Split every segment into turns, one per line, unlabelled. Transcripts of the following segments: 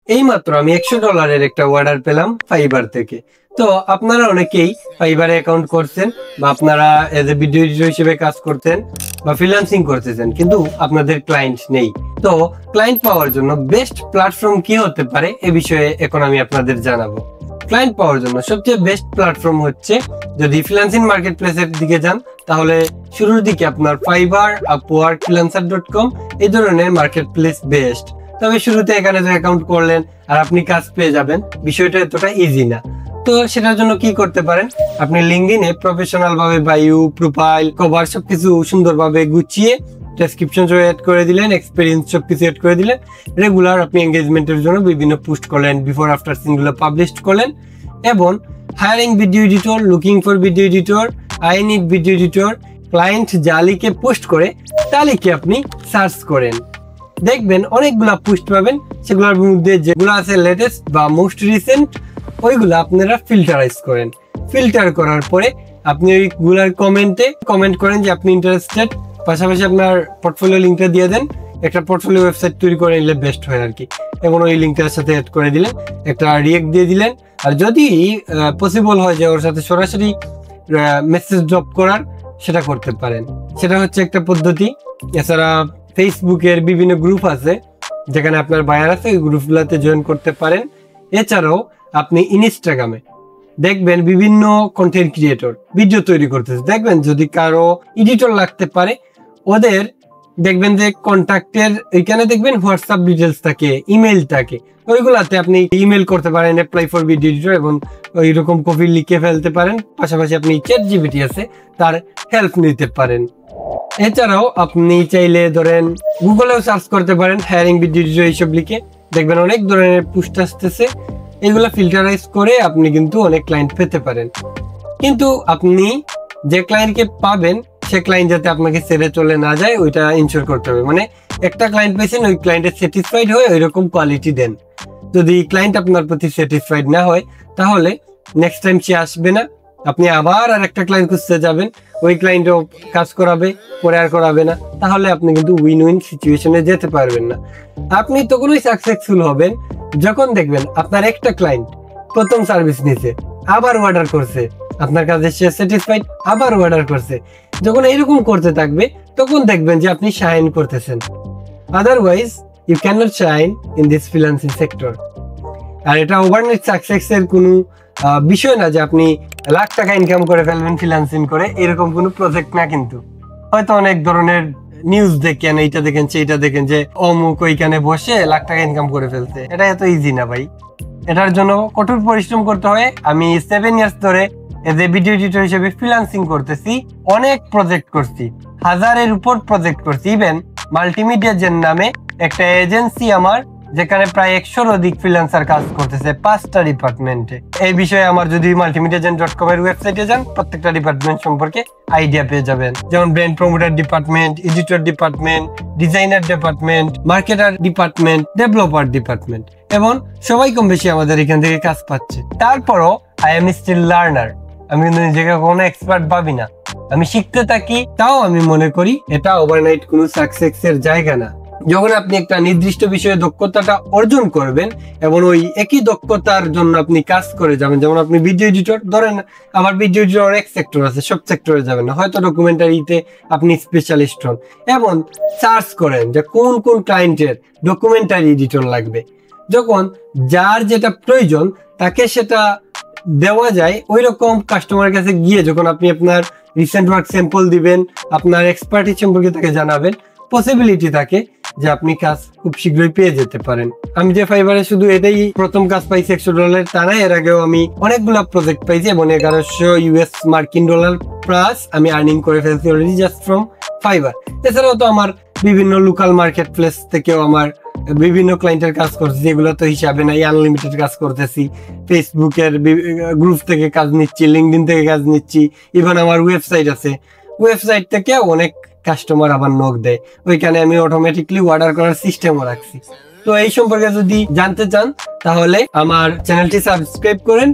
এইমাত্র আমি $100 একটা অর্ডার পেলাম ফাইবার থেকে। তো আপনারা অনেকেই ফাইবারে অ্যাকাউন্ট করছেন বা আপনারা এজ এ ভিডিও এডিটর হিসেবে কাজ করতেন বা ফ্রিল্যান্সিং করতেছেন, কিন্তু আপনাদের ক্লায়েন্ট নেই। তো ক্লায়েন্ট পাওয়ার জন্য বেস্ট প্ল্যাটফর্ম কি হতে পারে এ বিষয়ে এখন আমি আপনাদের জানাবো। ক্লায়েন্ট পাওয়ার জন্য সবচেয়ে বেস্ট প্ল্যাটফর্ম হচ্ছে, যদি ফ্রিল্যান্সিং মার্কেট প্লেসের দিকে যান তাহলে শুরুর দিকে আপনার ফাইবার, আপওয়ার্ক, freelancer.com এই ধরনের মার্কেট প্লেস বেস্ট। তবে শুরুতে এখানে যে অ্যাকাউন্ট করলেন আর আপনি কাজ পেয়ে যাবেন, বিষয়টা এতটা ইজি না। তো সেটার জন্য কি করতে পারেন, আপনি লিঙ্কডইনে প্রফেশনাল ভাবে বায়ো, প্রোফাইল, কভার সবকিছু সুন্দরভাবে গুছিয়ে ডেসক্রিপশন এড করে দিলেন, এক্সপেরিয়েন্স সবকিছু এড করে দিলেন। রেগুলার আপনি এঙ্গেজমেন্টের জন্য বিভিন্ন পোস্ট করলেন, বিফোর আফটার সিনগুলো পাবলিশ করলেন এবং hiring video editor, looking for video editor, I need video editor, client যা লিখে পোস্ট করে তা লিখে আপনি সার্চ করেন। দেখবেন অনেকগুলা পোস্ট পাবেন, সেগুলোর মধ্যে যেগুলো আছে লেটেস্ট বা মোস্ট রিসেন্ট ওইগুলো আপনারা ফিল্টারাইজ করেন। ফিল্টার করার পরে আপনি ওইগুলার কমেন্টে কমেন্ট করেন যে আপনি ইন্টারেস্টেড, পাশাপাশি আপনার পোর্টফোলিও লিঙ্কটা দিয়ে দেন। একটা পোর্টফোলিও ওয়েবসাইট তৈরি করে নিলে বেস্ট হয় আর কি। এবং ওই লিঙ্কটার সাথে অ্যাড করে দিলেন, একটা রিয়েক্ট দিয়ে দিলেন। আর যদি পসিবল হয় যে ওর সাথে সরাসরি মেসেজ ড্রপ করার, সেটা করতে পারেন। সেটা হচ্ছে একটা পদ্ধতি। এছাড়া ফেসবুকের বিভিন্ন গ্রুপ আছে যেখানে আপনার বায়ার আছে, ওই গ্রুপগুলোতে জয়েন করতে পারেন। এছাড়াও আপনি ইনস্টাগ্রামে দেখবেন বিভিন্ন কন্টেন্ট ক্রিয়েটর ভিডিও তৈরি করতেছে, দেখবেন যদি কারো এডিটর লাগতে পারে ওদের দেখবেন যে কন্ট্যাক্টের ওইখানে দেখবেন হোয়াটসঅ্যাপ ডিটেলস থাকে, ইমেল থাকে, ওইগুলাতে আপনি ইমেল করতে পারেন অ্যাপ্লাই ফর ভিডিও এডিটর এবং ওই রকম কপি লিখে ফেলতে পারেন। পাশাপাশি আপনি চ্যাটজিপিটি আছে তার হেল্প নিতে পারেন। এছাড়াও আপনি চাইলে ধরেন গুগলেও সার্চ করতে পারেন হায়ারিং ভিডিও এডিটর এইসব লিখে, দেখবেন অনেক ধরনের পোস্ট আসতেছে। এগুলো ফিল্টারাইজ করে আপনি কিন্তু অনেক ক্লায়েন্ট পেতে পারেন। কিন্তু আপনি যে ক্লায়েন্টকে পাবেন সে ক্লায়েন্ট যাতে আপনাকে ছেড়ে চলে না যায় ওইটা ইনশিওর করতে হবে। মানে একটা ক্লায়েন্ট পেয়েছেন, ওই ক্লায়েন্টের স্যাটিসফাইড হয়ে ওই রকম কোয়ালিটি দেন। যদি ক্লায়েন্ট আপনার প্রতি স্যাটিসফাইড না হয় তাহলে নেক্সট টাইম সে আসবে না, আপনি আবার আর একটা ক্লায়েন্ট খুঁজতে যাবেন, ওই ক্লায়েন্টও কাজ করাবে, পরে আর করাবে না, তাহলে আপনি কিন্তু উইন উইন সিচুয়েশনে যেতে পারবেন না। আপনি তখনই সাকসেসফুল হবেন যখন দেখবেন আপনার একটা ক্লায়েন্ট প্রথম সার্ভিস নিছে, আবার অর্ডার করছে, আপনার কাছে সে স্যাটিসফাইড, আবার অর্ডার করছে। যখন এইরকম করতে থাকবে তখন দেখবেন যে আপনি শাইন করতেছেন। Otherwise you can not shine in this freelancing sector. আর এটা ওভারনাইট সাকসেসের কোনো বিষয় না যে আপনি লাখ টাকা ইনকাম করে ফেলবেন ফ্রিল্যান্সিং করে, এরকম কোনো প্রজেক্ট না। কিন্তু হয়তো অনেক ধরনের নিউজ দেখেন, এইটা দেখেন, সেইটা দেখেন যে অমুক ওইখানে বসে লাখ টাকা ইনকাম করে ফেলছে। এটা এত ইজি না ভাই, এটার জন্য কঠোর পরিশ্রম করতে হয়। আমি 7 ইয়ার্স ধরে এজ এ ভিডিও এডিটর হিসেবে ফ্রিল্যান্সিং করতেছি, অনেক প্রজেক্ট করছি, 1000-এর উপর প্রজেক্ট করছি। ইভেন মাল্টিমিডিয়া জেন নামে একটা এজেন্সি আমার, যেখানে প্রায় 100-র অধিক ফ্রিল্যান্সার কাজ করতেছে 5টা ডিপার্টমেন্টে। এই বিষয়ে আমার যদি multimediagen.com এর ওয়েবসাইটে যান, প্রত্যেকটা ডিপার্টমেন্ট সম্পর্কে আইডিয়া পেয়ে যাবেন। যেমন brand promoter department, editor department, designer department, marketer department, developer department, এবং সবাই কম বেশি আমাদের এখান থেকে কাজ পাচ্ছে। তারপরও আই এম স্টিল লার্নার, আমি কিন্তু নিজেকে কোনো এক্সপার্ট ভাবি না, আমি শিখতে থাকি। তাও আমি মনে করি এটা ওভারনাইট কোনো সাকসেসের জায়গা না। যখন আপনি একটা নির্দিষ্ট বিষয়ে দক্ষতাটা অর্জন করবেন এবং ওই একই দক্ষতার জন্য আপনি কাজ করে যাবেন, যেমন আপনি ভিডিও এডিটর ধরেন, আমার ভিডিও এডিটর অনেক সেক্টর আছে, সব সেক্টরে যাবেন না, হয়তো ডকুমেন্টারিতে আপনি স্পেশালিস্ট হন এবং সার্চ করেন যে কোন কোন ক্লায়েন্টের ডকুমেন্টারি এডিটর লাগবে। যখন যার যেটা প্রয়োজন তাকে সেটা দেওয়া যায়, ওই রকম কাস্টমারের কাছে গিয়ে যখন আপনি আপনার রিসেন্ট ওয়ার্ক স্যাম্পল দিবেন, আপনার এক্সপার্টিস সম্পর্কে তাকে জানাবেন, পসিবিলিটি থাকে যে আপনি কাজ খুব শীঘ্রই পেয়ে যেতে পারেন। আমি যে ফাইবারে শুধু এটাই প্রথম কাজ পাইছি $100, তা না, এর আগেও আমি অনেকগুলো প্রজেক্ট পাইছি এবং $1100 প্লাস আমি আর্নিং করে ফেলছি অলরেডি জাস্ট ফ্রম ফাইবার। এছাড়াও তো আমার বিভিন্ন লোকাল মার্কেট প্লেস থেকেও আমার বিভিন্ন ক্লায়েন্টের কাজ করছি, যেগুলো তো হিসাবে নাই, আনলিমিটেড কাজ করতেছি। ফেসবুকের গ্রুপ থেকে কাজ নিচ্ছি, লিঙ্কডইন থেকে কাজ নিচ্ছি, ইভেন আমার ওয়েবসাইট আছে, ওয়েবসাইট থেকে অনেক কাস্টমার আবার নক দেয়, ওইখানে আমি অটোমেটিকলি অর্ডার করার সিস্টেমও রাখছি। তো এই সম্পর্কে যদি জানতে চান তাহলে আমার চ্যানেলটি সাবস্ক্রাইব করেন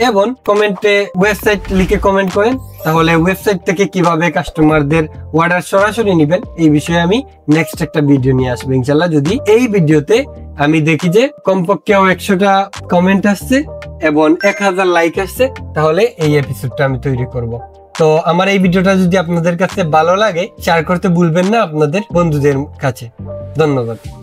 এবং কমেন্টে ওয়েবসাইট লিখে কমেন্ট করেন, তাহলে ওয়েবসাইট থেকে কিভাবে কাস্টমারদের অর্ডার সরাসরি নেবেন এই বিষয়ে আমি নেক্সট একটা ভিডিও নিয়ে আসবো ইনশাল্লাহ। যদি এই ভিডিওতে আমি দেখি যে কমপক্ষে 100টা কমেন্ট আসছে এবং 1000 লাইক আসছে, তাহলে এই এপিসোডটা আমি তৈরি করব। তো আমার এই ভিডিওটা যদি আপনাদের কাছে ভালো লাগে শেয়ার করতে ভুলবেন না আপনাদের বন্ধুদের কাছে। ধন্যবাদ।